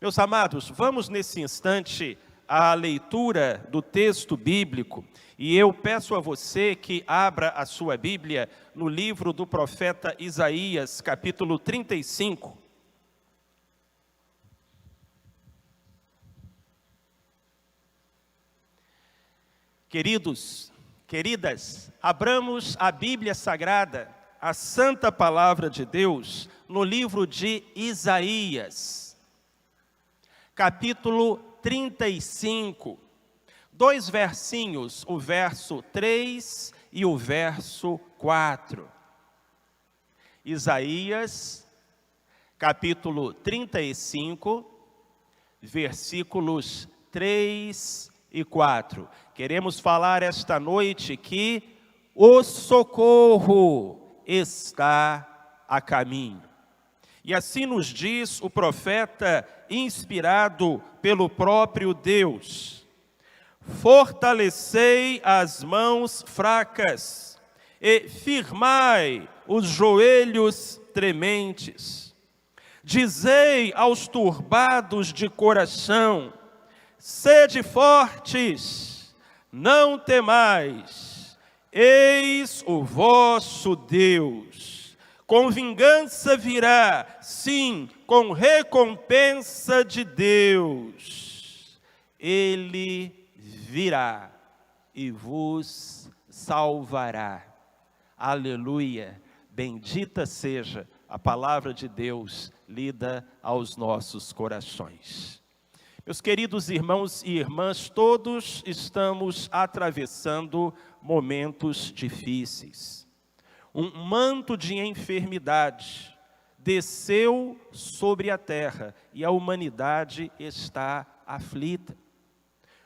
Meus amados, vamos nesse instante à leitura do texto bíblico, e eu peço a você que abra a sua Bíblia no livro do profeta Isaías, capítulo 35. Queridos, queridas, abramos a Bíblia Sagrada, a Santa Palavra de Deus, no livro de Isaías, capítulo 35, dois versinhos, o verso 3 e o verso 4. Isaías, capítulo 35, versículos 3 e 4. Queremos falar esta noite que o socorro está a caminho. E assim nos diz o profeta inspirado pelo próprio Deus: fortalecei as mãos fracas e firmai os joelhos trementes. Dizei aos turbados de coração: sede fortes, não temais, eis o vosso Deus. Com vingança virá, sim, com recompensa de Deus. Ele virá e vos salvará. Aleluia! Bendita seja a palavra de Deus lida aos nossos corações. Meus queridos irmãos e irmãs, todos estamos atravessando momentos difíceis. Um manto de enfermidade desceu sobre a terra e a humanidade está aflita.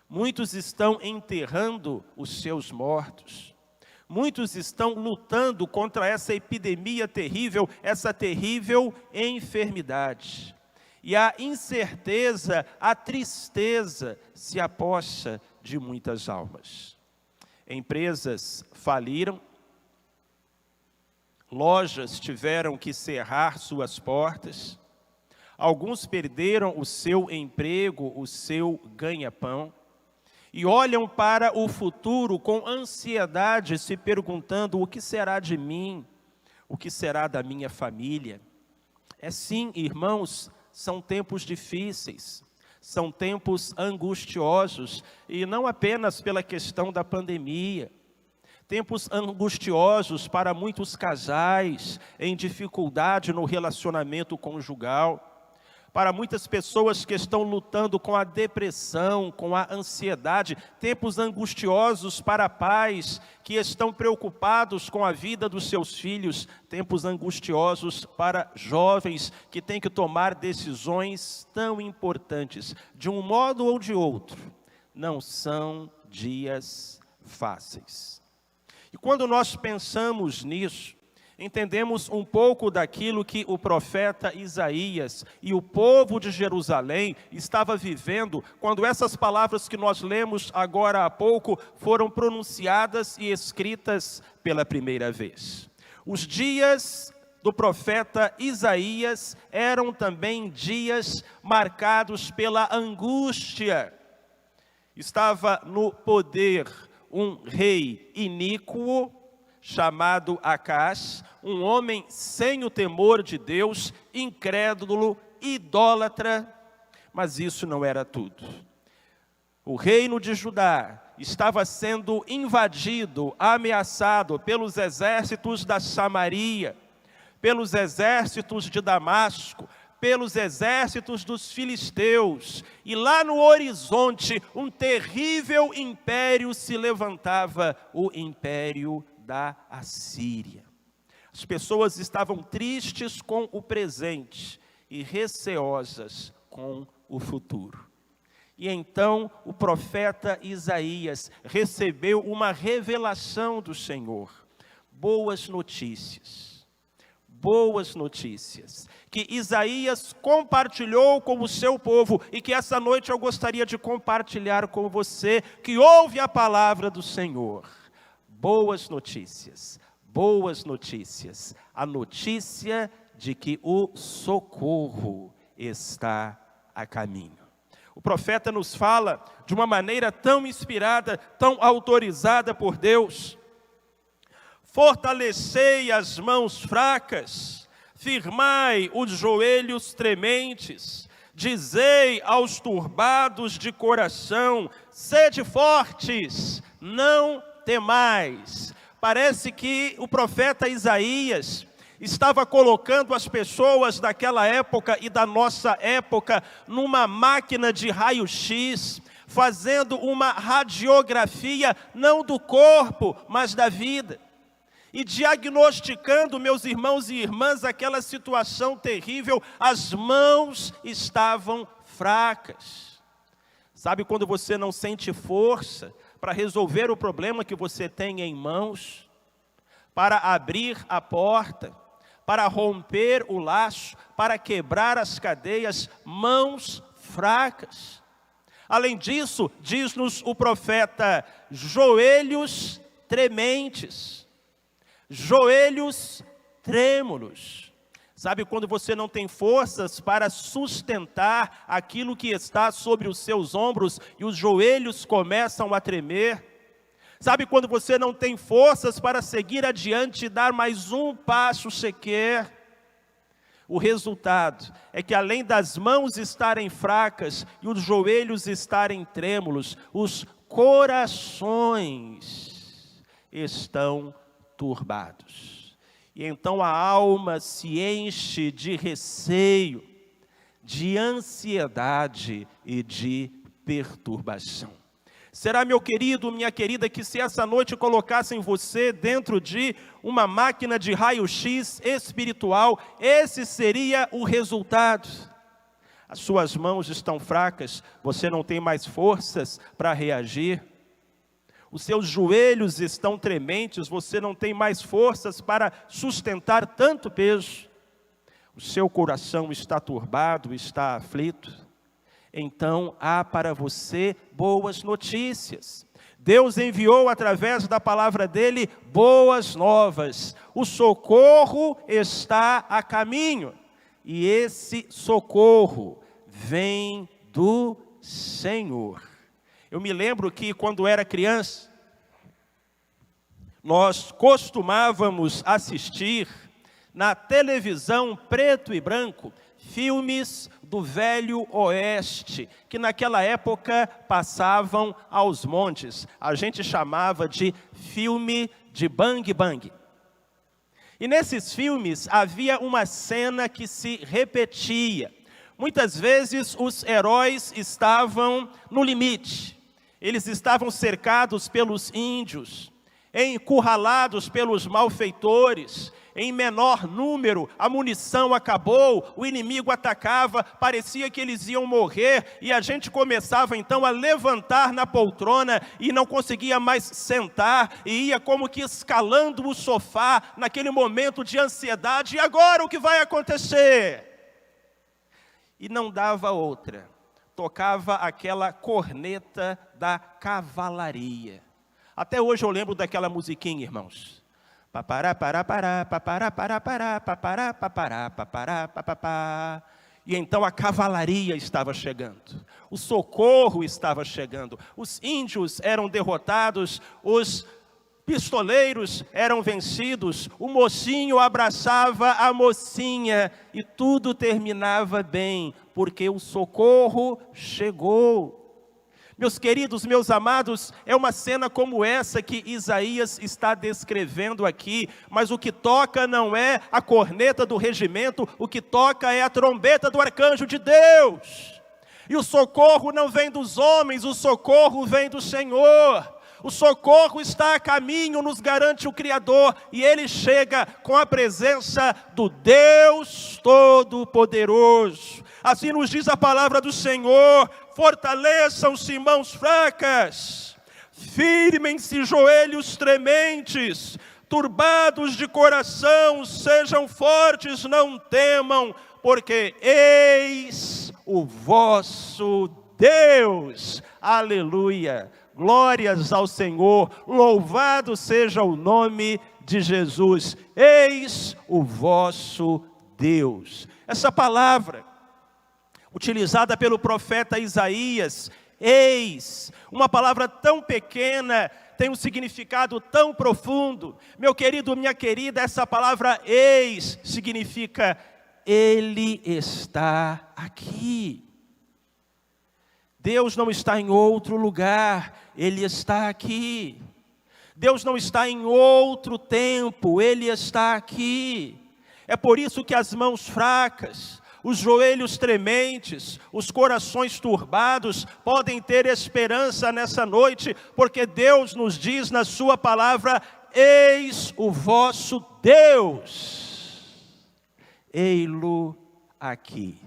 Muitos estão enterrando os seus mortos. Muitos estão lutando contra essa epidemia terrível, essa terrível enfermidade. E a incerteza, a tristeza se apossa de muitas almas. Empresas faliram, lojas tiveram que cerrar suas portas, alguns perderam o seu emprego, o seu ganha-pão, e olham para o futuro com ansiedade, se perguntando: o que será de mim? O que será da minha família? É sim, irmãos, são tempos difíceis, são tempos angustiosos, e não apenas pela questão da pandemia. Tempos angustiosos para muitos casais em dificuldade no relacionamento conjugal, para muitas pessoas que estão lutando com a depressão, com a ansiedade. Tempos angustiosos para pais que estão preocupados com a vida dos seus filhos. Tempos angustiosos para jovens que têm que tomar decisões tão importantes. De um modo ou de outro, não são dias fáceis. E quando nós pensamos nisso, entendemos um pouco daquilo que o profeta Isaías e o povo de Jerusalém estava vivendo quando essas palavras que nós lemos agora há pouco foram pronunciadas e escritas pela primeira vez. Os dias do profeta Isaías eram também dias marcados pela angústia. Estava no poder um rei iníquo, chamado Acás, um homem sem o temor de Deus, incrédulo, idólatra, mas isso não era tudo. O reino de Judá estava sendo invadido, ameaçado pelos exércitos da Samaria, pelos exércitos de Damasco, pelos exércitos dos filisteus, e lá no horizonte um terrível império se levantava, o império da Assíria. As pessoas estavam tristes com o presente e receosas com o futuro. E então o profeta Isaías recebeu uma revelação do Senhor. Boas notícias. Boas notícias, que Isaías compartilhou com o seu povo e que essa noite eu gostaria de compartilhar com você, que ouve a palavra do Senhor. Boas notícias, a notícia de que o socorro está a caminho. O profeta nos fala de uma maneira tão inspirada, tão autorizada por Deus. Fortalecei as mãos fracas, firmai os joelhos trementes, dizei aos turbados de coração, sede fortes, não temais. Parece que o profeta Isaías estava colocando as pessoas daquela época e da nossa época numa máquina de raio-x, fazendo uma radiografia não do corpo, mas da vida. E diagnosticando, meus irmãos e irmãs, aquela situação terrível, as mãos estavam fracas. Sabe quando você não sente força para resolver o problema que você tem em mãos? Para abrir a porta, para romper o laço, para quebrar as cadeias, mãos fracas. Além disso, diz-nos o profeta, joelhos trementes, joelhos trêmulos. Sabe quando você não tem forças para sustentar aquilo que está sobre os seus ombros e os joelhos começam a tremer? Sabe quando você não tem forças para seguir adiante e dar mais um passo sequer? O resultado é que além das mãos estarem fracas e os joelhos estarem trêmulos, os corações estão turbados. E então a alma se enche de receio, de ansiedade e de perturbação. Será, meu querido, minha querida, que se essa noite colocassem você dentro de uma máquina de raio-x espiritual, esse seria o resultado? As suas mãos estão fracas, você não tem mais forças para reagir. Os seus joelhos estão trementes, você não tem mais forças para sustentar tanto peso. O seu coração está turbado, está aflito. Então há para você boas notícias. Deus enviou através da palavra dele boas novas. O socorro está a caminho. E esse socorro vem do Senhor. Eu me lembro que quando era criança, nós costumávamos assistir na televisão preto e branco filmes do Velho Oeste, que naquela época passavam aos montes. A gente chamava de filme de bang bang. E nesses filmes havia uma cena que se repetia. Muitas vezes os heróis estavam no limite. Eles estavam cercados pelos índios, encurralados pelos malfeitores. Em menor número, a munição acabou, o inimigo atacava, parecia que eles iam morrer, e a gente começava então a levantar na poltrona, e não conseguia mais sentar, e ia como que escalando o sofá, naquele momento de ansiedade, e agora o que vai acontecer? E não dava outra, tocava aquela corneta da cavalaria. Até hoje eu lembro daquela musiquinha, irmãos. Papará, pará, pará, papará, pará, pará, papará, papará, papará, papapá. E então a cavalaria estava chegando, o socorro estava chegando, os índios eram derrotados, os pistoleiros eram vencidos, o mocinho abraçava a mocinha e tudo terminava bem, porque o socorro chegou. Meus queridos, meus amados, é uma cena como essa que Isaías está descrevendo aqui, mas o que toca não é a corneta do regimento, o que toca é a trombeta do arcanjo de Deus. E o socorro não vem dos homens, o socorro vem do Senhor. O socorro está a caminho, nos garante o Criador, e Ele chega com a presença do Deus Todo-Poderoso. Assim nos diz a palavra do Senhor: fortaleçam-se mãos fracas, firmem-se joelhos trementes, turbados de coração, sejam fortes, não temam, porque eis o vosso Deus. Aleluia! Glórias ao Senhor, louvado seja o nome de Jesus. Eis o vosso Deus. Essa palavra, utilizada pelo profeta Isaías. Eis, uma palavra tão pequena tem um significado tão profundo. Meu querido, minha querida, essa palavra eis significa Ele está aqui. Deus não está em outro lugar, Ele está aqui. Deus não está em outro tempo, Ele está aqui. É por isso que as mãos fracas, os joelhos trementes, os corações turbados podem ter esperança nessa noite, porque Deus nos diz na sua palavra: eis o vosso Deus, ei-lo aqui.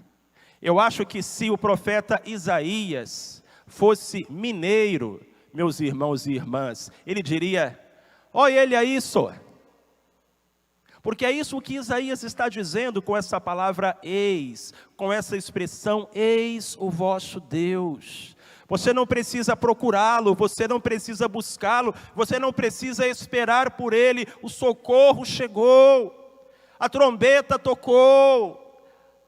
Eu acho que se o profeta Isaías fosse mineiro, meus irmãos e irmãs, ele diria: olha ele aí, só. Porque é isso que Isaías está dizendo com essa palavra eis, com essa expressão eis o vosso Deus. Você não precisa procurá-lo, você não precisa buscá-lo, você não precisa esperar por ele. O socorro chegou, a trombeta tocou.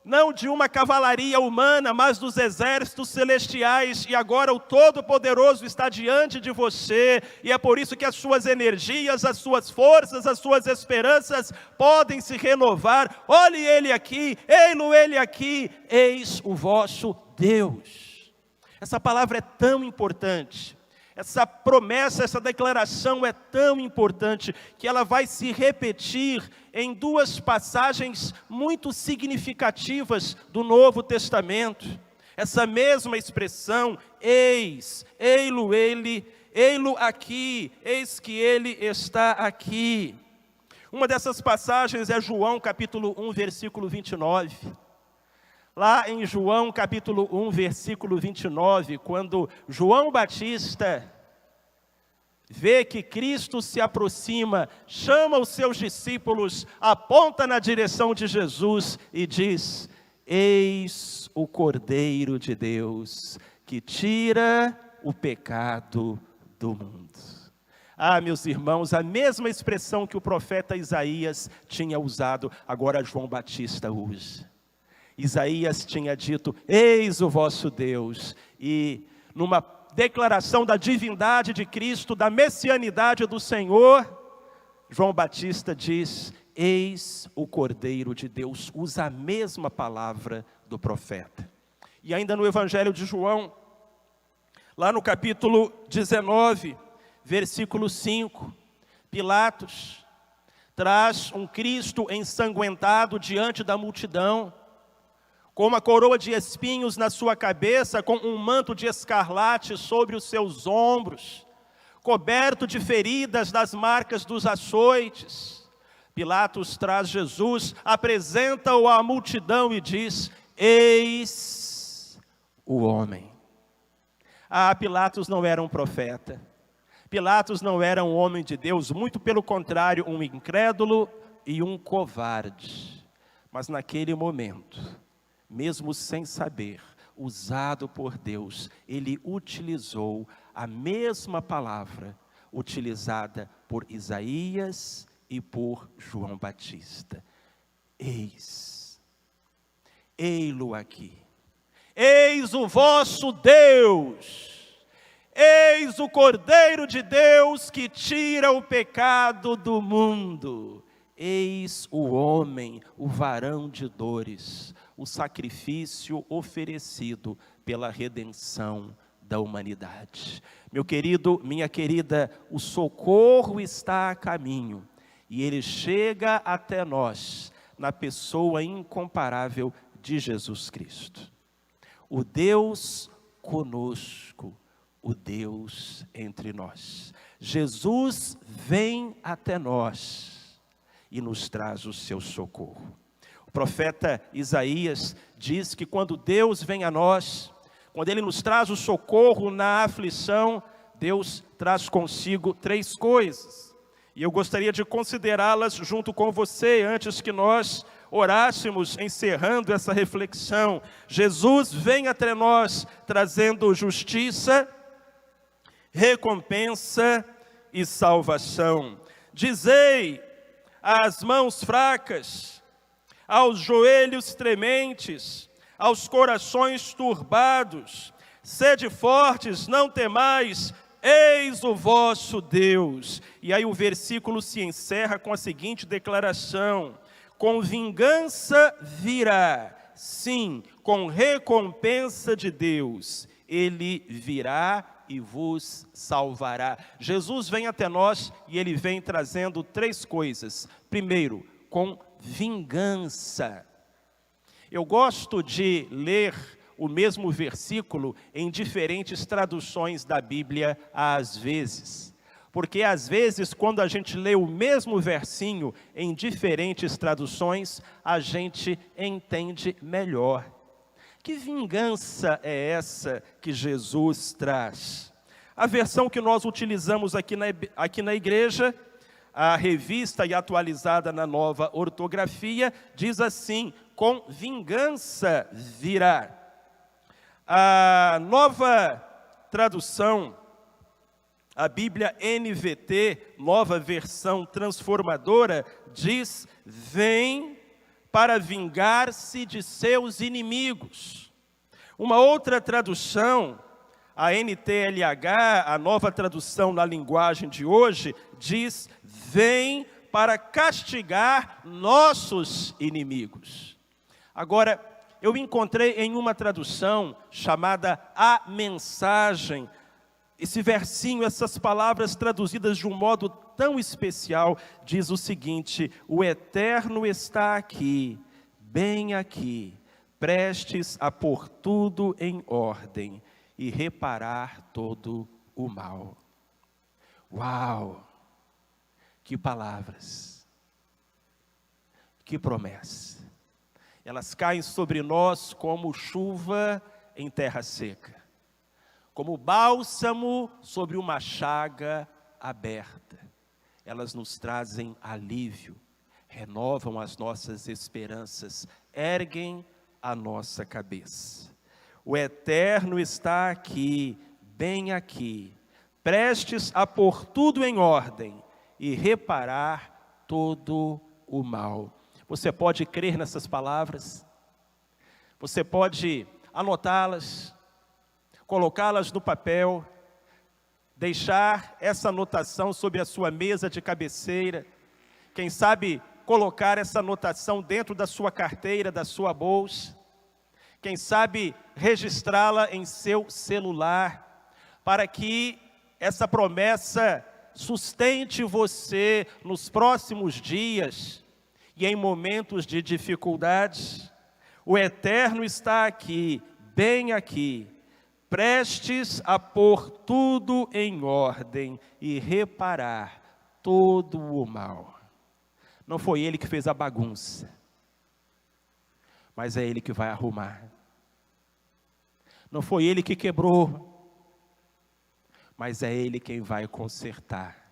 Não de uma cavalaria humana, mas dos exércitos celestiais. E agora o Todo-Poderoso está diante de você. E é por isso que as suas energias, as suas forças, as suas esperanças podem se renovar. Olhe ele aqui, ei-lo ele aqui, eis o vosso Deus. Essa palavra é tão importante. Essa promessa, essa declaração é tão importante que ela vai se repetir em duas passagens muito significativas do Novo Testamento. Essa mesma expressão, eis, ei-lo ele, ei-lo aqui, eis que ele está aqui. Uma dessas passagens é João capítulo 1, versículo 29. Lá em João capítulo 1, versículo 29, quando João Batista vê que Cristo se aproxima, chama os seus discípulos, aponta na direção de Jesus e diz: eis o Cordeiro de Deus, que tira o pecado do mundo. Ah, meus irmãos, a mesma expressão que o profeta Isaías tinha usado, agora João Batista usa. Isaías tinha dito, eis o vosso Deus, e numa declaração da divindade de Cristo, da messianidade do Senhor, João Batista diz, eis o Cordeiro de Deus, usa a mesma palavra do profeta. E ainda no Evangelho de João, lá no capítulo 19, versículo 5, Pilatos traz um Cristo ensanguentado diante da multidão, com uma coroa de espinhos na sua cabeça, com um manto de escarlate sobre os seus ombros, coberto de feridas das marcas dos açoites. Pilatos traz Jesus, apresenta-o à multidão e diz, eis o homem. Ah, Pilatos não era um profeta. Pilatos não era um homem de Deus, muito pelo contrário, um incrédulo e um covarde. Mas naquele momento, mesmo sem saber, usado por Deus, ele utilizou a mesma palavra utilizada por Isaías e por João Batista. Eis, ei-lo aqui, eis o vosso Deus, eis o Cordeiro de Deus que tira o pecado do mundo, eis o homem, o varão de dores, o sacrifício oferecido pela redenção da humanidade. Meu querido, minha querida, o socorro está a caminho e ele chega até nós na pessoa incomparável de Jesus Cristo. O Deus conosco, o Deus entre nós. Jesus vem até nós e nos traz o seu socorro. O profeta Isaías diz que quando Deus vem a nós, quando Ele nos traz o socorro na aflição, Deus traz consigo 3 coisas. E eu gostaria de considerá-las junto com você, antes que nós orássemos, encerrando essa reflexão. Jesus vem até nós, trazendo justiça, recompensa e salvação. Dizei às mãos fracas, aos joelhos trementes, aos corações turbados: sede fortes, não temais, eis o vosso Deus. E aí o versículo se encerra com a seguinte declaração: com vingança virá, sim, com recompensa de Deus, Ele virá e vos salvará. Jesus vem até nós e Ele vem trazendo 3 coisas. Primeiro, com vingança. Eu gosto de ler o mesmo versículo em diferentes traduções da Bíblia às vezes. Porque às vezes, quando a gente lê o mesmo versinho em diferentes traduções, a gente entende melhor. Que vingança é essa que Jesus traz? A versão que nós utilizamos aqui na igreja, a revista e atualizada na Nova Ortografia, diz assim: com vingança virá. A nova tradução, a Bíblia NVT, nova versão transformadora, diz: vem para vingar-se de seus inimigos. Uma outra tradução, a NTLH, a nova tradução na linguagem de hoje, diz: vem para castigar nossos inimigos. Agora, eu encontrei em uma tradução chamada A Mensagem, esse versinho, essas palavras traduzidas de um modo tão especial, diz o seguinte: o Eterno está aqui, bem aqui, prestes a pôr tudo em ordem e reparar todo o mal. Uau! Que palavras! Que promessa! Elas caem sobre nós como chuva em terra seca, como bálsamo sobre uma chaga aberta. Elas nos trazem alívio, renovam as nossas esperanças, erguem a nossa cabeça. O Eterno está aqui, bem aqui, prestes a pôr tudo em ordem e reparar todo o mal. Você pode crer nessas palavras? Você pode anotá-las, colocá-las no papel, deixar essa anotação sobre a sua mesa de cabeceira, quem sabe colocar essa anotação dentro da sua carteira, da sua bolsa, quem sabe registrá-la em seu celular, para que essa promessa sustente você nos próximos dias e em momentos de dificuldades. O Eterno está aqui, bem aqui, prestes a pôr tudo em ordem e reparar todo o mal. Não foi Ele que fez a bagunça, mas é Ele que vai arrumar. Não foi Ele que quebrou, mas é Ele quem vai consertar.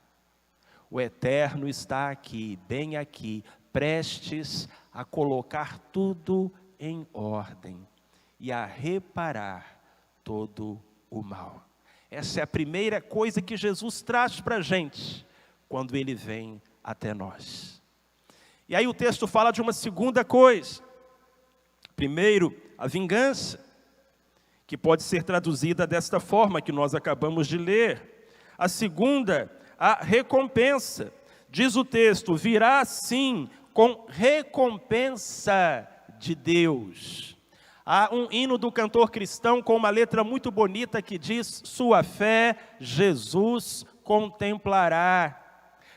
O Eterno está aqui, bem aqui, prestes a colocar tudo em ordem e a reparar todo o mal. Essa é a primeira coisa que Jesus traz para a gente quando Ele vem até nós. E aí o texto fala de uma segunda coisa. Primeiro, a vingança, que pode ser traduzida desta forma que nós acabamos de ler. A segunda, a recompensa. Diz o texto: virá sim com recompensa de Deus. Há um hino do cantor cristão com uma letra muito bonita que diz: sua fé Jesus contemplará.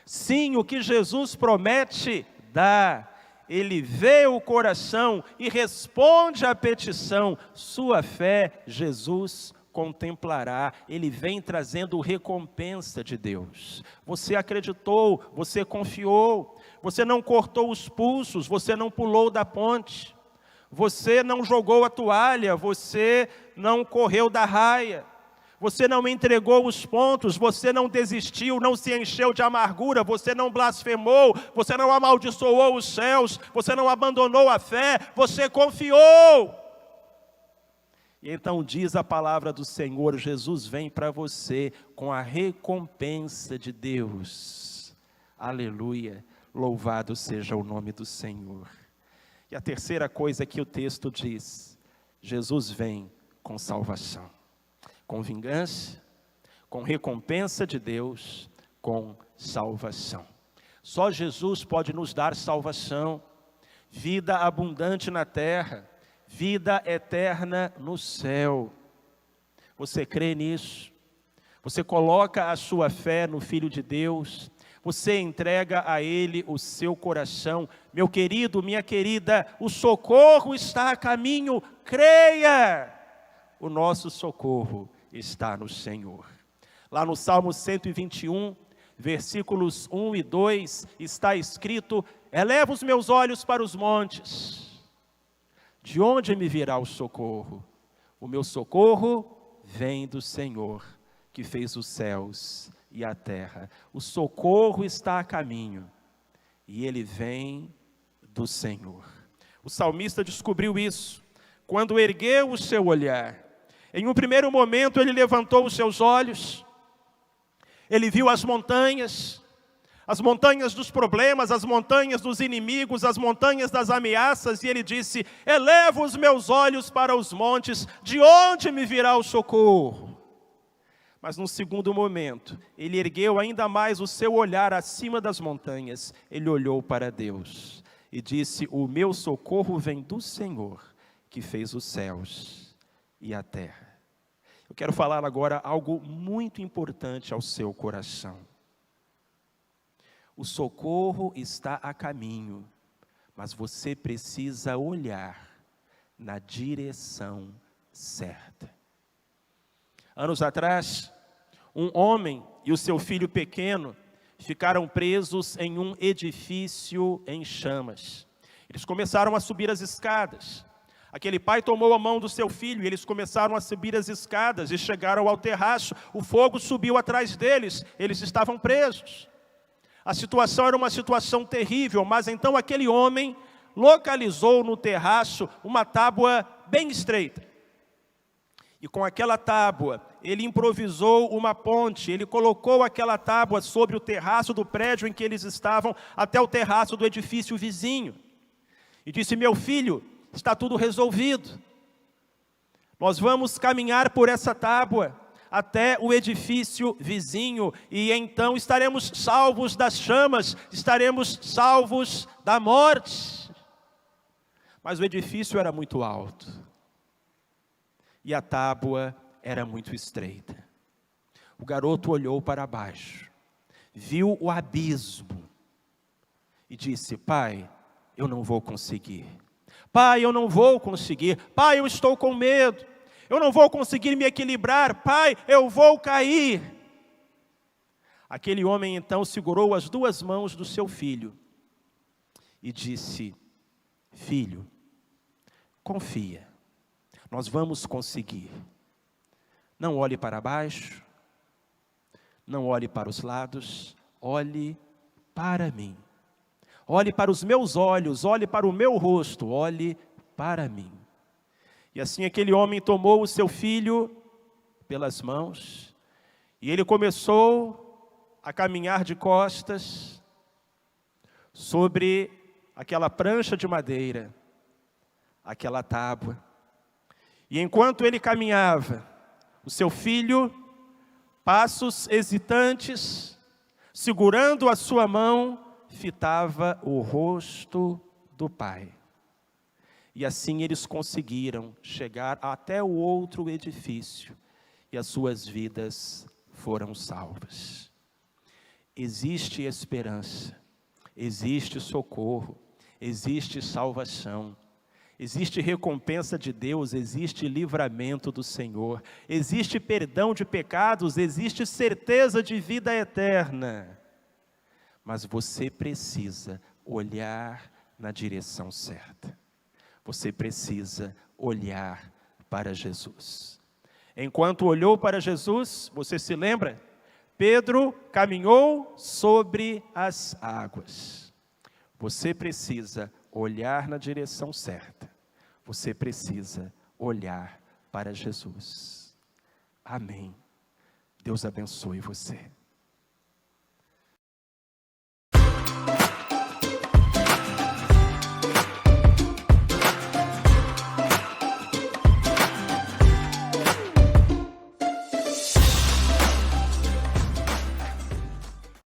Sim, o que Jesus promete, dá. Ele vê o coração e responde à petição. Sua fé Jesus contemplará. Ele vem trazendo recompensa de Deus. Você acreditou, você confiou, você não cortou os pulsos, você não pulou da ponte, você não jogou a toalha, você não correu da raia, você não entregou os pontos, você não desistiu, não se encheu de amargura, você não blasfemou, você não amaldiçoou os céus, você não abandonou a fé, você confiou. E então diz a palavra do Senhor: Jesus vem para você com a recompensa de Deus. Aleluia, louvado seja o nome do Senhor. E a terceira coisa que o texto diz: Jesus vem com salvação, com vingança, com recompensa de Deus, com salvação. Só Jesus pode nos dar salvação, vida abundante na terra, vida eterna no céu. Você crê nisso? Você coloca a sua fé no Filho de Deus? Você entrega a Ele o seu coração? Meu querido, minha querida, o socorro está a caminho, creia! O nosso socorro está no Senhor. Lá no Salmo 121, versículos 1 e 2, está escrito: eleva os meus olhos para os montes. De onde me virá o socorro? O meu socorro vem do Senhor, que fez os céus e a terra. O socorro está a caminho, e ele vem do Senhor. O salmista descobriu isso, quando ergueu o seu olhar. Em um primeiro momento ele levantou os seus olhos, ele viu as montanhas dos problemas, as montanhas dos inimigos, as montanhas das ameaças, e ele disse: eleva os meus olhos para os montes, de onde me virá o socorro? Mas num segundo momento, ele ergueu ainda mais o seu olhar acima das montanhas, ele olhou para Deus e disse: o meu socorro vem do Senhor, que fez os céus e a terra. Eu quero falar agora algo muito importante ao seu coração. O socorro está a caminho, mas você precisa olhar na direção certa. Anos atrás, um homem e o seu filho pequeno ficaram presos em um edifício em chamas. Eles começaram a subir as escadas. Aquele pai tomou a mão do seu filho e eles começaram a subir as escadas e chegaram ao terraço. O fogo subiu atrás deles, eles estavam presos. A situação era uma situação terrível, mas então aquele homem localizou no terraço uma tábua bem estreita. E com aquela tábua, ele improvisou uma ponte, ele colocou aquela tábua sobre o terraço do prédio em que eles estavam, até o terraço do edifício vizinho. E disse: meu filho, está tudo resolvido. Nós vamos caminhar por essa tábua até o edifício vizinho, e então estaremos salvos das chamas, estaremos salvos da morte. Mas o edifício era muito alto, e a tábua era muito estreita. O garoto olhou para baixo, viu o abismo, e disse: pai, eu não vou conseguir. Pai, eu não vou conseguir. Pai, eu estou com medo. Eu não vou conseguir me equilibrar. Pai, eu vou cair. Aquele homem então segurou as duas mãos do seu filho e disse: filho, confia, nós vamos conseguir. Não olhe para baixo, não olhe para os lados, olhe para mim. Olhe para os meus olhos, olhe para o meu rosto, olhe para mim. E assim aquele homem tomou o seu filho pelas mãos, e ele começou a caminhar de costas sobre aquela prancha de madeira, aquela tábua. E enquanto ele caminhava, o seu filho, passos hesitantes, segurando a sua mão, fitava o rosto do pai. E assim eles conseguiram chegar até o outro edifício, e as suas vidas foram salvas. Existe esperança, existe socorro, existe salvação, existe recompensa de Deus, existe livramento do Senhor, existe perdão de pecados, existe certeza de vida eterna. Mas você precisa olhar na direção certa. Você precisa olhar para Jesus. Enquanto olhou para Jesus, você se lembra? Pedro caminhou sobre as águas. Você precisa olhar na direção certa. Você precisa olhar para Jesus. Amém. Deus abençoe você.